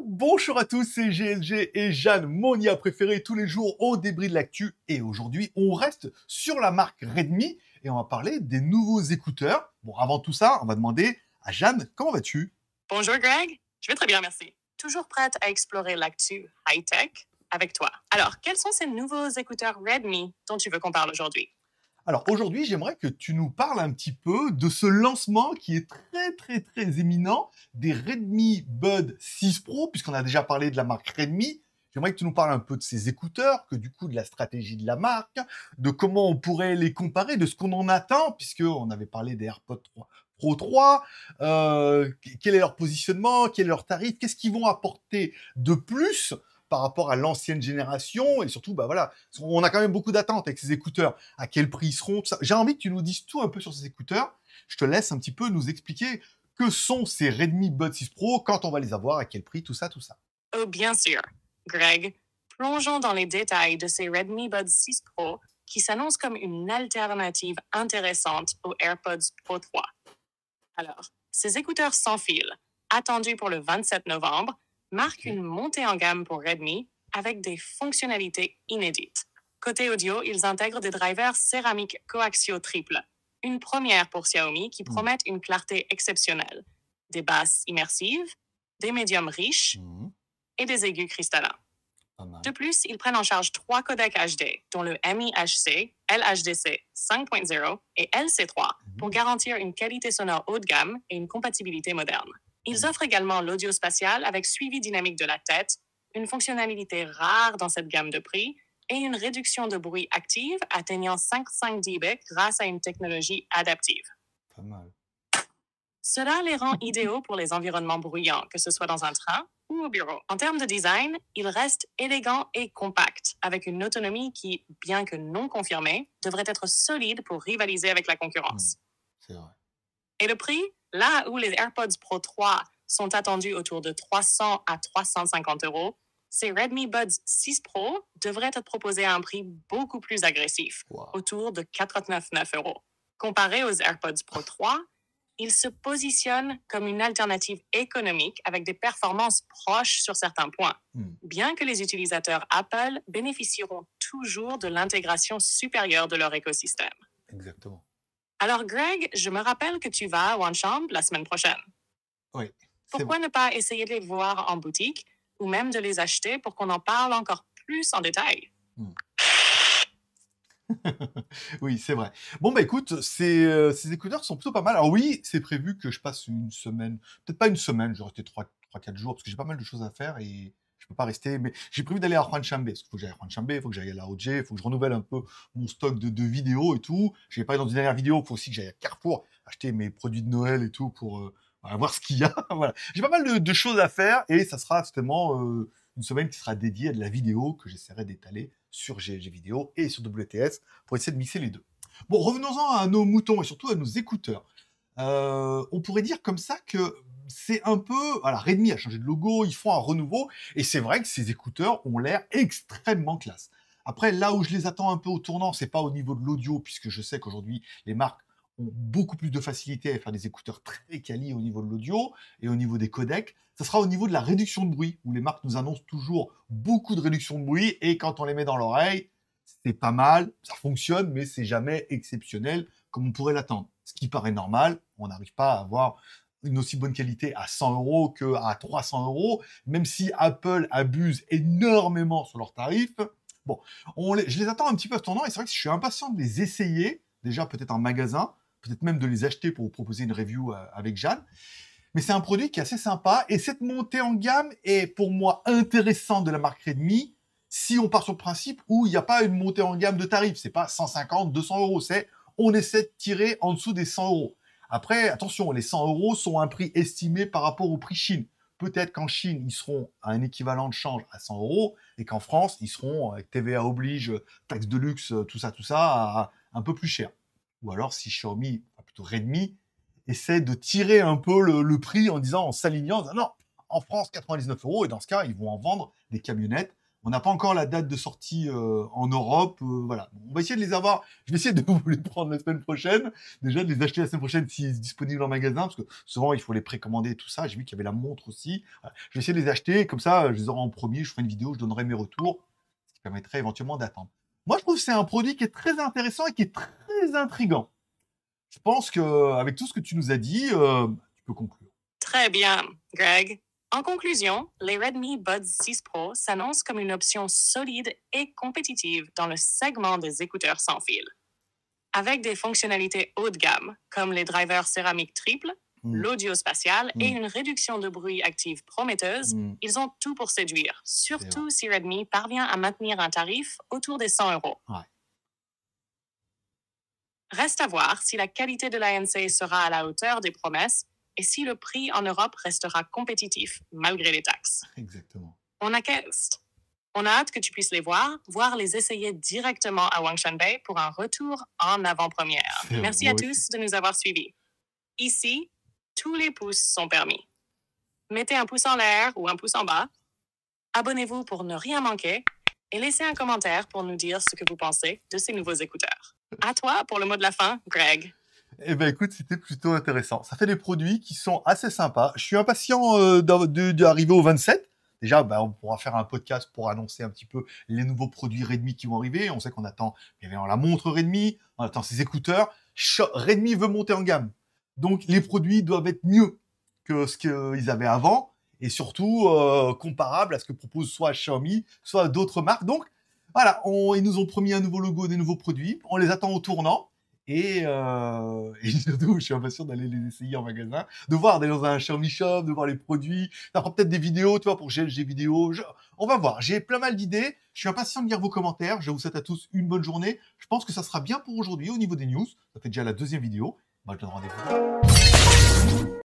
Bonjour à tous, c'est GLG et Jeanne, mon IA préféré. Tous les jours, on débride l'actu. Et aujourd'hui, on reste sur la marque Redmi et on va parler des nouveaux écouteurs. Bon, avant tout ça, on va demander à Jeanne, comment vas-tu? Bonjour Greg, je vais très bien, merci. Toujours prête à explorer l'actu high-tech avec toi. Alors, quels sont ces nouveaux écouteurs Redmi dont tu veux qu'on parle aujourd'hui? Alors aujourd'hui, j'aimerais que tu nous parles un petit peu de ce lancement qui est très éminent des Redmi Bud 6 Pro, puisqu'on a déjà parlé de la marque Redmi. J'aimerais que tu nous parles un peu de ces écouteurs, que du coup de la stratégie de la marque, de comment on pourrait les comparer, de ce qu'on en attend, puisqu'on avait parlé des AirPods 3 Pro 3, quel est leur positionnement, quel est leur tarif, qu'est-ce qu'ils vont apporter de plus par rapport à l'ancienne génération, et surtout, bah voilà, on a quand même beaucoup d'attentes avec ces écouteurs. À quel prix ils seront, tout ça. J'ai envie que tu nous dises tout un peu sur ces écouteurs. Je te laisse un petit peu nous expliquer que sont ces Redmi Bud 6 Pro, quand on va les avoir, à quel prix, tout ça, tout ça. Oh, bien sûr. Greg, plongeons dans les détails de ces Redmi Buds 6 Pro qui s'annoncent comme une alternative intéressante aux AirPods Pro 3. Alors, ces écouteurs sans fil, attendus pour le 27 novembre, marquent une montée en gamme pour Redmi avec des fonctionnalités inédites. Côté audio, ils intègrent des drivers céramiques coaxiaux triples, une première pour Xiaomi qui promettent une clarté exceptionnelle, des basses immersives, des médiums riches et des aigus cristallins. De plus, ils prennent en charge 3 codecs HD, dont le MIHC, LHDC 5.0 et LC3, pour garantir une qualité sonore haut de gamme et une compatibilité moderne. Ils offrent également l'audio spatial avec suivi dynamique de la tête, une fonctionnalité rare dans cette gamme de prix, et une réduction de bruit active atteignant 5,5 dB grâce à une technologie adaptive. Pas mal. Cela les rend idéaux pour les environnements bruyants, que ce soit dans un train ou au bureau. En termes de design, ils restent élégants et compacts, avec une autonomie qui, bien que non confirmée, devrait être solide pour rivaliser avec la concurrence. C'est vrai. Et le prix, là où les AirPods Pro 3 sont attendus autour de 300 à 350 euros, ces Redmi Buds 6 Pro devraient être proposés à un prix beaucoup plus agressif, autour de 49,9 euros. Comparé aux AirPods Pro 3, ils se positionnent comme une alternative économique avec des performances proches sur certains points, bien que les utilisateurs Apple bénéficieront toujours de l'intégration supérieure de leur écosystème. Exactement. Alors Greg, je me rappelle que tu vas à One la semaine prochaine. Oui. Pourquoi ne pas essayer de les voir en boutique ou même de les acheter pour qu'on en parle encore plus en détail? Oui, c'est vrai. Bon, bah écoute, ces écouteurs sont plutôt pas mal. Alors oui, c'est prévu que je passe une semaine, peut-être pas une semaine, je vais rester 3-4 jours, parce que j'ai pas mal de choses à faire et je peux pas rester. Mais j'ai prévu d'aller à Juan-Chambé, parce qu'il faut que j'aille à Juan-Chambé, il faut que j'aille à la OJ, il faut que je renouvelle un peu mon stock de vidéos et tout. J'ai parlé dans une dernière vidéo, il faut aussi que j'aille à Carrefour acheter mes produits de Noël et tout pour voilà, voir ce qu'il y a. Voilà. J'ai pas mal de choses à faire et ça sera certainement une semaine qui sera dédiée à de la vidéo que j'essaierai d'étaler sur GLG Vidéo et sur WTS pour essayer de mixer les deux. Bon, revenons-en à nos moutons et surtout à nos écouteurs. On pourrait dire comme ça que c'est un peu... Voilà, Redmi a changé de logo, ils font un renouveau, et c'est vrai que ces écouteurs ont l'air extrêmement classe. Après, là où je les attends un peu au tournant, c'est pas au niveau de l'audio, puisque je sais qu'aujourd'hui, les marques ont beaucoup plus de facilité à faire des écouteurs très quali au niveau de l'audio et au niveau des codecs. Ça sera au niveau de la réduction de bruit, où les marques nous annoncent toujours beaucoup de réduction de bruit, et quand on les met dans l'oreille, c'est pas mal, ça fonctionne, mais c'est jamais exceptionnel comme on pourrait l'attendre. Ce qui paraît normal, on n'arrive pas à avoir une aussi bonne qualité à 100 euros qu'à 300 euros, même si Apple abuse énormément sur leurs tarifs. Bon, je les attends un petit peu à ce tournant, et c'est vrai que je suis impatient de les essayer, déjà peut-être en magasin, peut-être même de les acheter pour vous proposer une review avec Jeanne. Mais c'est un produit qui est assez sympa, et cette montée en gamme est pour moi intéressante de la marque Redmi, si on part sur le principe où il n'y a pas une montée en gamme de tarifs. C'est pas 150, 200 euros, c'est on essaie de tirer en dessous des 100 euros. Après, attention, les 100 euros sont un prix estimé par rapport au prix Chine. Peut-être qu'en Chine, ils seront à un équivalent de change à 100 euros, et qu'en France, ils seront, avec TVA oblige, taxe de luxe, tout ça, à un peu plus cher. Ou alors, si Xiaomi, enfin plutôt Redmi, essaie de tirer un peu le prix en disant, en s'alignant, en disant non, en France, 99 euros, et dans ce cas, ils vont en vendre des camionnettes On n'a pas encore la date de sortie en Europe. Voilà. Bon, on va essayer de les avoir. Je vais essayer de vous les prendre la semaine prochaine. Déjà, de les acheter la semaine prochaine s'ils sont disponibles en magasin. Parce que souvent, il faut les précommander et tout ça. J'ai vu qu'il y avait la montre aussi. Voilà. Je vais essayer de les acheter. Comme ça, je les aurai en premier. Je ferai une vidéo. Je donnerai mes retours. Ce qui permettrait éventuellement d'attendre. Moi, je trouve que c'est un produit qui est très intéressant et qui est très intriguant. Je pense qu'avec tout ce que tu nous as dit, tu peux conclure. Très bien, Greg. En conclusion, les Redmi Buds 6 Pro s'annoncent comme une option solide et compétitive dans le segment des écouteurs sans fil. Avec des fonctionnalités haut de gamme, comme les drivers céramiques triples, l'audio spatial et une réduction de bruit active prometteuse, ils ont tout pour séduire, surtout si Redmi parvient à maintenir un tarif autour des 100 €. Ouais. Reste à voir si la qualité de l'ANC sera à la hauteur des promesses et si le prix en Europe restera compétitif malgré les taxes. Exactement. On a hâte que tu puisses les voir les essayer directement à Wangshanbei pour un retour en avant-première. Merci à tous de nous avoir suivis. Ici, tous les pouces sont permis. Mettez un pouce en l'air ou un pouce en bas. Abonnez-vous pour ne rien manquer et laissez un commentaire pour nous dire ce que vous pensez de ces nouveaux écouteurs. À toi pour le mot de la fin, Greg. Eh ben écoute, c'était plutôt intéressant. Ça fait des produits qui sont assez sympas. Je suis impatient d'arriver au 27. Déjà, on pourra faire un podcast pour annoncer un petit peu les nouveaux produits Redmi qui vont arriver. On sait qu'on attend évidemment la montre Redmi, on attend ses écouteurs. Redmi veut monter en gamme. Donc les produits doivent être mieux que ce qu'ils avaient avant et surtout comparables à ce que propose soit Xiaomi, soit d'autres marques. Donc voilà, ils nous ont promis un nouveau logo, des nouveaux produits. On les attend au tournant. Et surtout, je suis impatient d'aller les essayer en magasin, d'aller dans un Xiaomi Shop, de voir les produits. Ça fera peut-être des vidéos, tu vois, pour GLG vidéo. On va voir. J'ai plein mal d'idées. Je suis impatient de lire vos commentaires. Je vous souhaite à tous une bonne journée. Je pense que ça sera bien pour aujourd'hui au niveau des news. Ça fait déjà la deuxième vidéo. Moi, je donne rendez-vous.